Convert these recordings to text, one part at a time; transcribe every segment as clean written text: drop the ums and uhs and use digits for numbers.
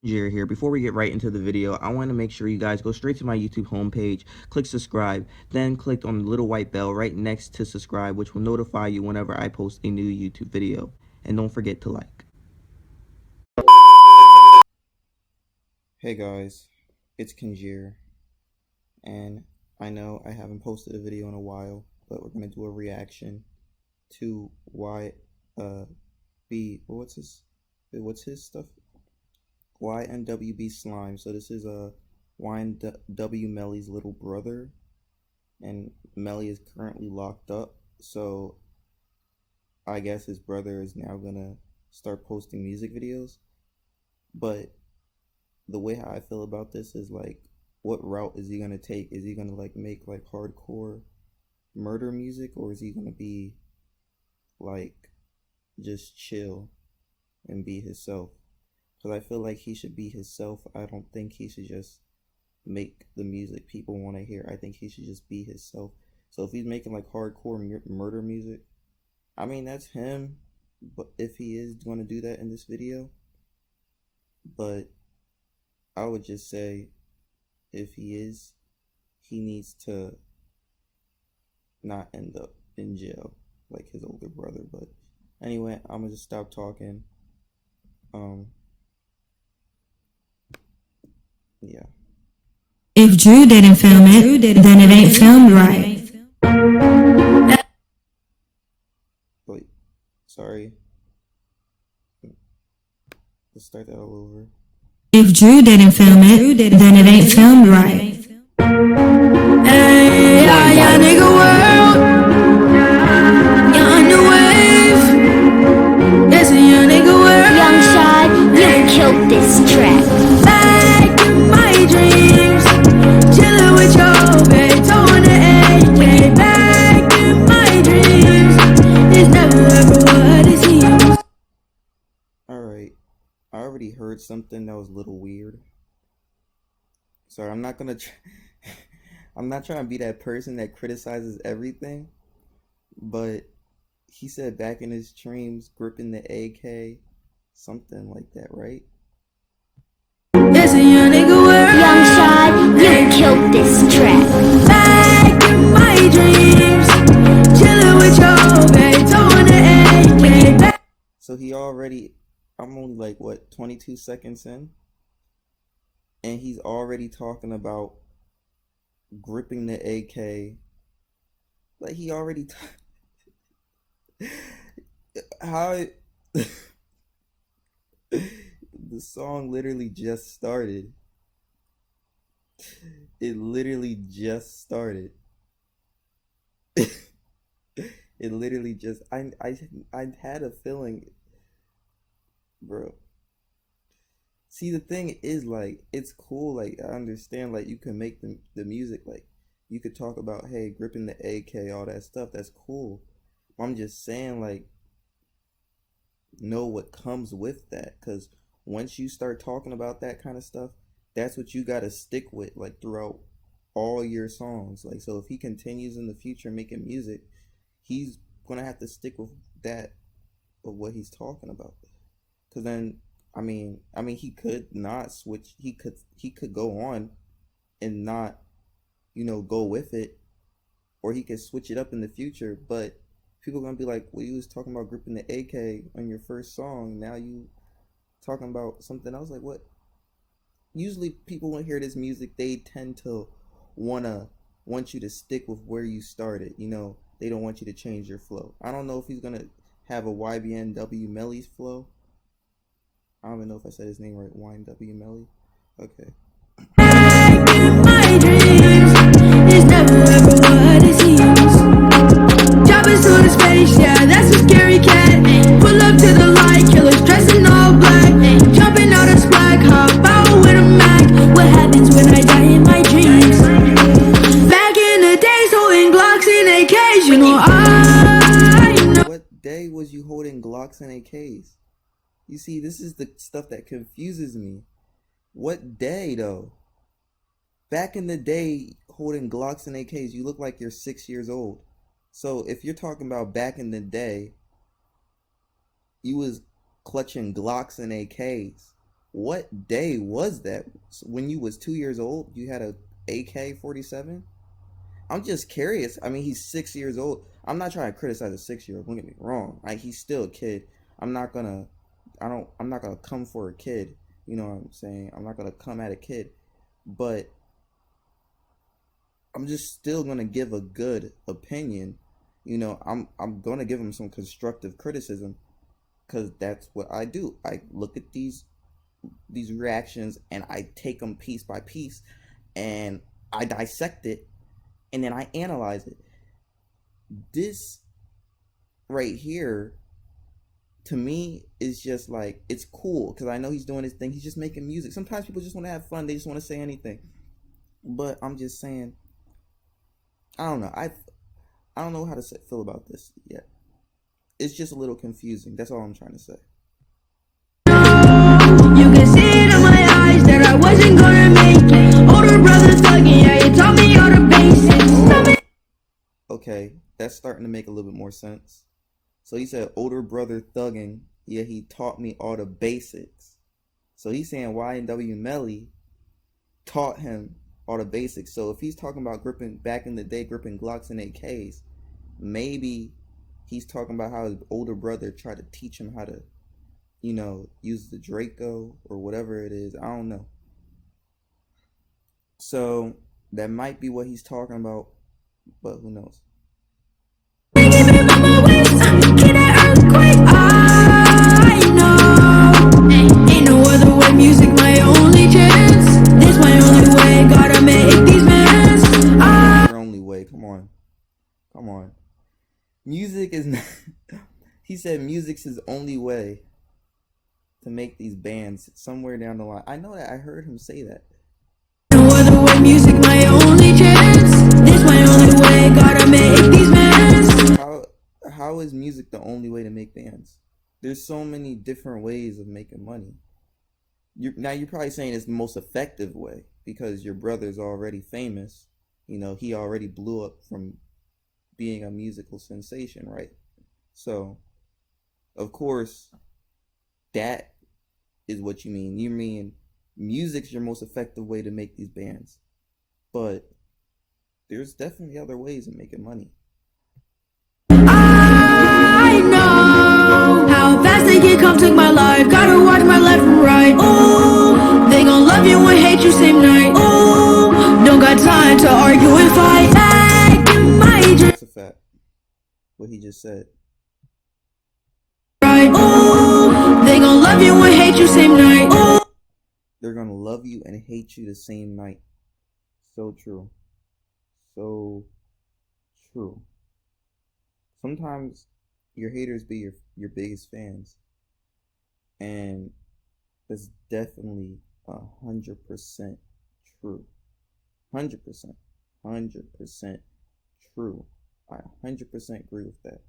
Jer here. Before we get right into the video, I want to make sure you guys go straight to my YouTube homepage, click subscribe, then click on the little white bell right next to subscribe, which will notify you whenever I post a new YouTube video. And don't forget to like. Hey guys, it's Kinjir, and I know I haven't posted a video in a while, but we're gonna do a reaction to what's his stuff? YNW BSLIME. So this is a YNW Melly's little brother, and Melly is currently locked up. So I guess his brother is now gonna start posting music videos. But the way how I feel about this is like, what route is he gonna take? Is he gonna like make like hardcore murder music, or is he gonna be like just chill and be himself? Because I feel like he should be himself. I don't think he should just make the music people want to hear. I think he should just be himself. So if he's making like hardcore murder music, I mean, that's him. But if he is going to do that in this video, but I would just say, if he is, he needs to not end up in jail like his older brother. But anyway, I'm gonna just stop talking. Yeah. If Drew didn't film it, then it ain't filmed right. Wait, sorry. Let's start that all over. If Drew didn't film it, then it ain't filmed right. Hey, yeah, nigga world. Yeah, on the wave. It's a young nigga world. Young Shad, you killed this track. Back in my dreams, chilling with your babe, on the AK. Back in my dreams, it's never ever what it seems. Alright, I already heard something that was a little weird. Sorry, I'm not gonna I'm not trying to be that person that criticizes everything, but he said back in his dreams, gripping the AK, something like that, right? It's a young nigga world. Young Shad, you killed this track. Back in my dreams, chilling with your babe, on the AK. So he already, I'm only like, what, 22 seconds in? And he's already talking about gripping the AK. Like, he already, how, the song literally just started. It literally just started. It literally just, I had a feeling, bro. See, the thing is, like, it's cool, like, I understand, like, you can make the music, like, you could talk about, hey, gripping the AK, all that stuff, that's cool. I'm just saying, like, know what comes with that, because once you start talking about that kind of stuff, that's what you gotta stick with, like, throughout all your songs. Like, so if he continues in the future making music, he's gonna have to stick with that, of what he's talking about. Because then, I mean, he could not switch. He could go on and not, go with it, or he could switch it up in the future. But people are gonna be like, well, you was talking about gripping the AK on your first song. Now you talking about something else. Like, what? Usually people when hear this music, they tend to want you to stick with where you started. They don't want you to change your flow. I don't know if he's gonna have a YNW Melly's flow. I don't even know if I said his name right. YNW Melly. Okay. Back in my dreams, it's never ever what it seems. Jumping to the space, yeah, that's a scary cat. Pull up to the light, killers dressed in all black. Jumping out of splat, hop out with a Mac. What happens when I die in my dreams? Back in the days, holding Glocks and AKs, I know. What day was you holding Glocks and AKs? You see, this is the stuff that confuses me. What day, though? Back in the day, holding Glocks and AKs, you look like you're 6 years old. So if you're talking about back in the day, you was clutching Glocks and AKs. What day was that? When you was 2 years old, you had a AK-47? I'm just curious. I mean, he's 6 years old. I'm not trying to criticize a 6-year-old. Don't get me wrong. He's still a kid. I'm not gonna come for a kid. You know what I'm saying? I'm not gonna come at a kid, but I'm just still gonna give a good opinion. You know, I'm gonna give him some constructive criticism, because that's what I do. I look at these reactions and I take them piece by piece and I dissect it and then I analyze it. This right here, to me, is just like, it's cool because I know he's doing his thing. He's just making music. Sometimes people just want to have fun. They just want to say anything. But I'm just saying, I don't know. I don't know how to feel about this yet. It's just a little confusing. That's all I'm trying to say. You can see it in my eyes that I wasn't gonna make it. Older brother thugging, yeah, you taught me all the basics. Okay, that's starting to make a little bit more sense. So he said, older brother thugging, yeah, he taught me all the basics. So he's saying YNW Melly taught him all the basics. So if he's talking about gripping, back in the day, gripping Glocks and AKs, maybe he's talking about how his older brother tried to teach him how to, you know, use the Draco or whatever it is. I don't know. So that might be what he's talking about, but who knows? Ain't no other way, music my only chance. This my only way, gotta make these mans. Your only way, come on. Music is not, he said music's his only way to make these bands somewhere down the line. I know that, I heard him say that. No other way, music my only chance. This my only way, gotta make these mans. How is music the only way to make bands? There's so many different ways of making money. Now you're probably saying it's the most effective way because your brother's already famous. You know, he already blew up from being a musical sensation, right? So, of course, that is what you mean. You mean music's your most effective way to make these bands. But there's definitely other ways of making money. I know how fast they can come take my life. Gotta watch my left and right. Ooh, they gon' love you and hate you same night. Ooh, don't got time to argue and fight. Back in my dream. That's a fact. What he just said. Right. Ooh, they gon' love you and hate you same night. Ooh. They're gonna love you and hate you the same night. So true. So true. Sometimes your haters be your biggest fans. And that's definitely 100% true. 100%. 100% true. I 100% agree with that.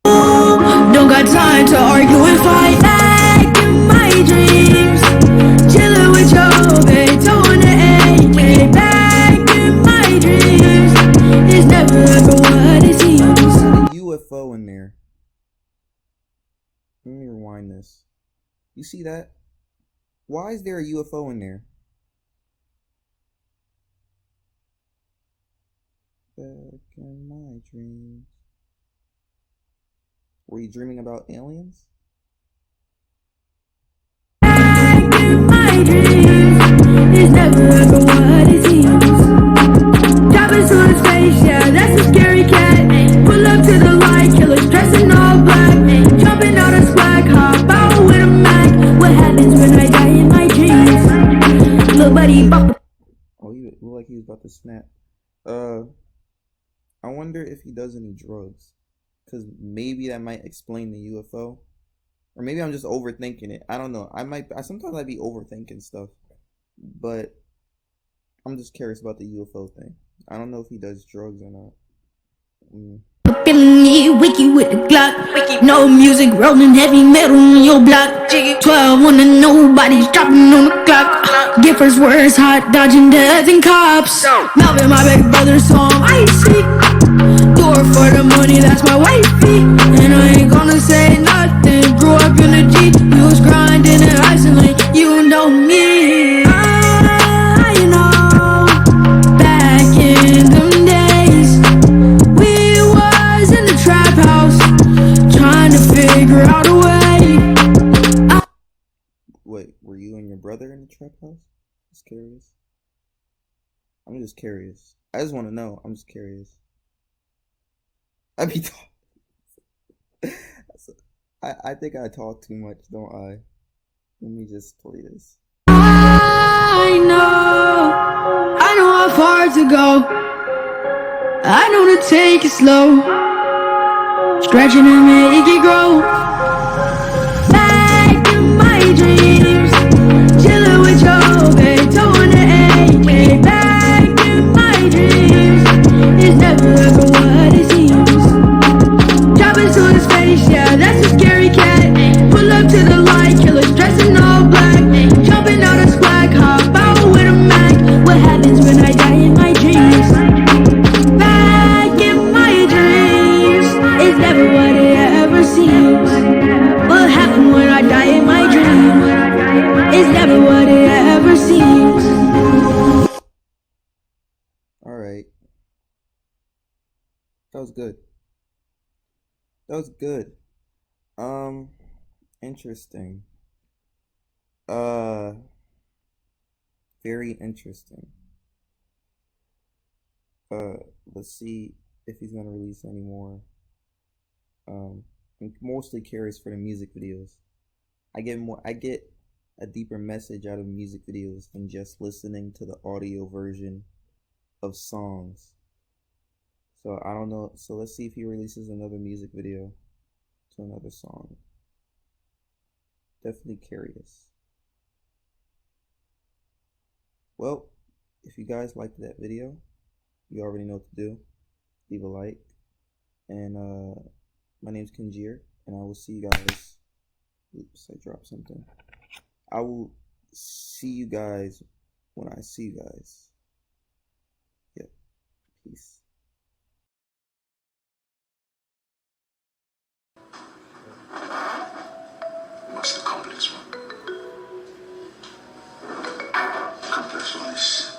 Don't got time to argue and fight. Back in my dreams, chillin' with your babe, towing the AK. Back in my dreams, it's never ever what it seems. UFO in there. Let me rewind this. You see that? Why is there a UFO in there? Back in my dreams. Were you dreaming about aliens? Back in my dreams, it's never ever what it seems. Dropping to his face, yeah, that's a scary cat. Pull up to the light, killers dressed in all black. Jumping out of swag, hop out with a Mac. What happens when I die in my dreams? Little buddy, bop. Oh, he looked like he was about to snap. I wonder if he does any drugs. Because maybe that might explain the UFO. Or maybe I'm just overthinking it. I don't know. Sometimes I'd be overthinking stuff. But I'm just curious about the UFO thing. I don't know if he does drugs or not. Feeling me, wiki with the Glock. No music, rolling heavy metal on your block. 12 when nobody's dropping on the clock. Get first words hot, dodging death and cops. Melvin, my big brother's home, icy. Do it for the money, that's my wifey. And I ain't gonna say nothing. Grew up in the G, he was grinding in ice. wait, were you and your brother in the trap house? Just curious. I'm just curious. I just want to know. I'm just curious. I be talk- I think I talk too much, don't I? Let me just play this. I know how far to go. I know to take it slow, stretching and make it grow. Back in my dreams, chilling with your babe, towing the AK. Back in my dreams, it's never ever what it seems. Dropping to the space, yeah, that's a scary cat. Pull up to the light, killers dressed in all black. Jumping out of swag, hop out with a Mac. What happens when I die in my dreams? Back in my dreams, it's never what it ever seems. What happens when I die in my dreams? It's never what it ever seems. Alright. That was good. That was good. Interesting. Uh, very interesting. Let's see if he's gonna release any more. I'm mostly curious for the music videos. I get a deeper message out of music videos than just listening to the audio version of songs. So I don't know. So let's see if he releases another music video to another song. Definitely curious. Well, if you guys liked that video, you already know what to do. Leave a like. And my name's Kinjir, and I will see you guys. Oops, I dropped something. I will see you guys when I see you guys. Yep. Peace. What's the complex one? Complex one is